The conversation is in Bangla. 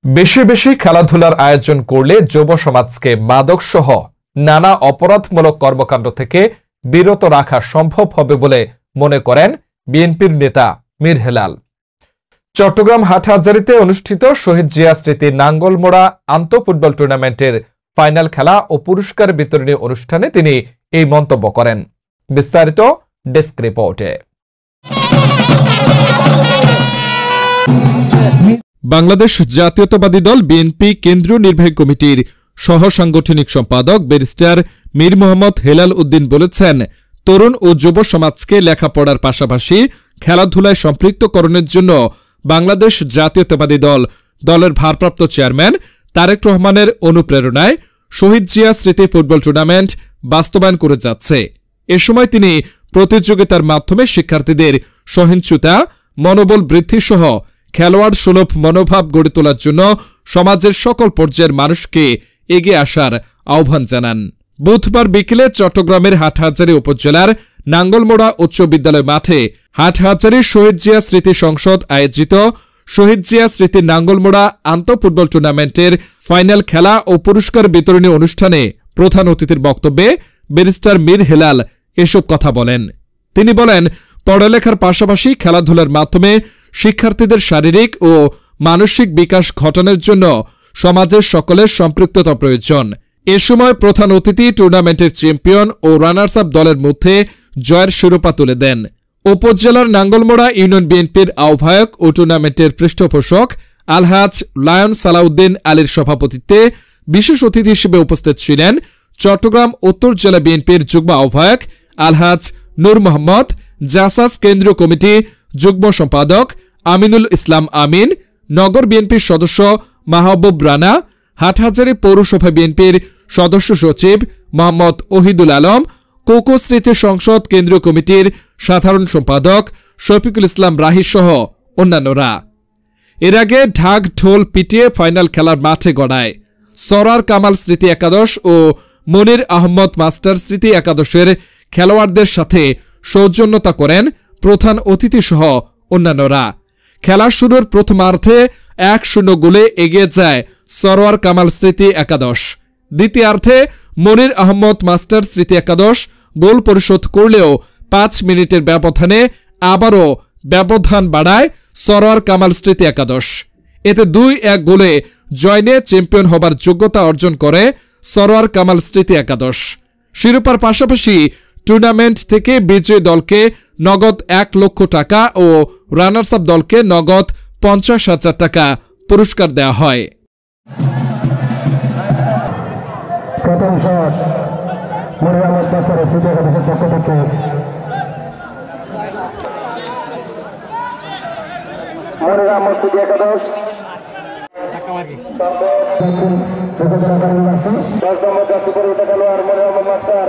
বেশি বেশি খেলাধুলার আয়োজন করলে যুব সমাজকে মাদকসহ নানা অপরাধমূলক কর্মকাণ্ড থেকে বিরত রাখা সম্ভব হবে বলে মনে করেন বিএনপির নেতা মীর হেলাল। চট্টগ্রাম হাটহাজারীতে অনুষ্ঠিত শহীদ জিয়া স্মৃতি নাঙ্গলমোড়া আন্তঃফুটবল টুর্নামেন্টের ফাইনাল খেলা ও পুরস্কার বিতরণী অনুষ্ঠানে তিনি এই মন্তব্য করেন। বিস্তারিত ডেস্ক রিপোর্টে। বাংলাদেশ জাতীয়তাবাদী দল বিএনপি কেন্দ্রীয় নির্বাহী কমিটির সহ সাংগঠনিক সম্পাদক ব্যারিস্টার মীর মোহাম্মদ হেলাল উদ্দিন বলেছেন, তরুণ ও যুব সমাজকে লেখাপড়ার পাশাপাশি খেলাধুলায় সম্পৃক্তকরণের জন্য বাংলাদেশ জাতীয়তাবাদী দল দলের ভারপ্রাপ্ত চেয়ারম্যান তারেক রহমানের অনুপ্রেরণায় শহীদ জিয়া স্মৃতি ফুটবল টুর্নামেন্ট বাস্তবায়ন করে যাচ্ছে। এ সময় তিনি প্রতিযোগিতার মাধ্যমে শিক্ষার্থীদের সহিংসতা, মনোবল বৃদ্ধিসহ খেলোয়াড় সুলভ মনোভাব গড়ে তোলার জন্য সমাজের সকল পর্যায়ের মানুষকে এগিয়ে আসার আহ্বান জানান। বুধবার বিকেলে চট্টগ্রামের হাটহাজারী উপজেলার নাঙ্গলমোড়া উচ্চ বিদ্যালয় মাঠে হাটহাজারী শহীদ জিয়া স্মৃতি সংসদ আয়োজিত শহীদ জিয়া স্মৃতি নাঙ্গলমোড়া আন্তঃফুটবল টুর্নামেন্টের ফাইনাল খেলা ও পুরস্কার বিতরণী অনুষ্ঠানে প্রধান অতিথির বক্তব্যে ব্যারিস্টার মীর হেলাল এসব কথা বলেন। তিনি বলেন, পড়ালেখার পাশাপাশি খেলাধুলার মাধ্যমে শিক্ষার্থীদের শারীরিক ও মানসিক বিকাশ ঘটানোর জন্য সমাজের সকলের সম্পৃক্ততা প্রয়োজন। এ সময় প্রধান অতিথি টুর্নামেন্টের চ্যাম্পিয়ন ও রানার্স আপ দলের মধ্যে জয়ের শিরোপা তুলে দেন। উপজেলার নাঙ্গলমোড়া ইউনিয়ন বিএনপির আহ্বায়ক ও টুর্নামেন্টের পৃষ্ঠপোষক আলহাজ লায়ন সালাউদ্দিন আলীর সভাপতিত্বে বিশেষ অতিথি হিসেবে উপস্থিত ছিলেন চট্টগ্রাম উত্তর জেলা বিএনপির যুগ্ম আহ্বায়ক আলহাজ নূর মোহাম্মদ, জাসাস কেন্দ্রীয় কমিটি যুগ্ম সম্পাদক আমিনুল ইসলাম আমিন, নগর বিএনপির সদস্য মাহবুব রানা, হাটহাজারী পৌরসভা বিএনপির সদস্য সচিব মোহাম্মদ ওহিদুল আলম, কোকো স্মৃতি সংসদ কেন্দ্রীয় কমিটির সাধারণ সম্পাদক শফিকুল ইসলাম রাহি সহ অন্যান্যরা। এর আগে ঢাক ঢোল পিটিয়ে ফাইনাল খেলার মাঠে গড়ায় সরার কামাল স্মৃতি একাদশ ও মনির আহমদ মাস্টার স্মৃতি একাদশের খেলোয়াড়দের সাথে সৌজন্যতা করেন প্রধান অতিথি সহ অন্যান্যরা। খেলা শুরুর প্রথমার্ধে 1-0 গোলে এগিয়ে যায় সরওয়ার কামাল স্মৃতি একাদশ। দ্বিতীয়ার্ধে মনির আহমদ মাস্টার স্মৃতি একাদশ গোল পরিশোধ করলেও 5 মিনিটের ব্যবধানে আবারও ব্যবধান বাড়ায় সরওয়ার কামাল স্মৃতি একাদশ। এতে 2-1 গোলে জয় নিয়ে চ্যাম্পিয়ন হবার যোগ্যতা অর্জন করে সরওয়ার কামাল স্মৃতি একাদশ। শিরোপার পাশাপাশি টুর্নামেন্ট থেকে বিজয়ী দলকে নগদ 1 লক্ষ টাকা ও রানার্স আপ দলকে নগদ 50,000 টাকা পুরস্কার দেওয়া হয়। প্রথম শট মনির আহমদ মাস্টার স্মৃতি একাদশের পক্ষ থেকে মনির আহমদ স্মৃতি একাদশ 10 নম্বর জাতীয় পরিহিত খেলোয়াড় মনির আহমদ মাস্টার।